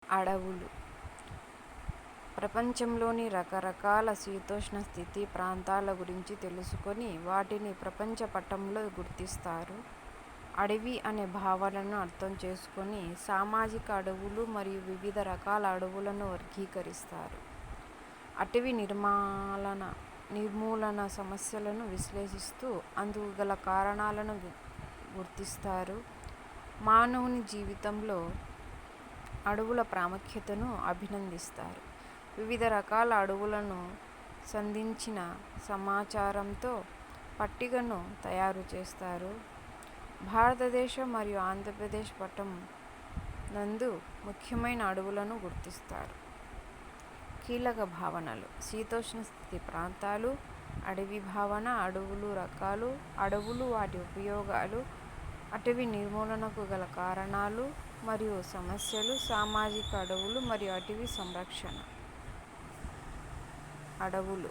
అడవులు ప్రపంచంలోని రకరకాల శీతోష్ణ స్థితి ప్రాంతాల గురించి తెలుసుకొని వాటిని ప్రపంచ పటంలో గుర్తిస్తారు. అడవి అనే భావనను అర్థం చేసుకొని సామాజిక అడవులు మరియు వివిధ రకాల అడవులను వర్గీకరిస్తారు. అటవీ నిర్మూలన సమస్యలను విశ్లేషిస్తూ అందుకు గల కారణాలను గుర్తిస్తారు. మానవుని జీవితంలో అడవుల ప్రాముఖ్యతను అభినందిస్తారు. వివిధ రకాల అడవులను సంధించిన సమాచారంతో పట్టికను తయారు చేస్తారు. భారతదేశం మరియు ఆంధ్రప్రదేశ్ పటం నందు ముఖ్యమైన అడవులను గుర్తిస్తారు. కీలక భావనలు: శీతోష్ణ స్థితి ప్రాంతాలు, అడవి భావన, అడవులు రకాలు, అడవులు వాటి ఉపయోగాలు, అటవీ నిర్మూలనకు గల కారణాలు మరియు సమస్యలు, సామాజిక అడవులు మరియు అటవీ సంరక్షణ. అడవులు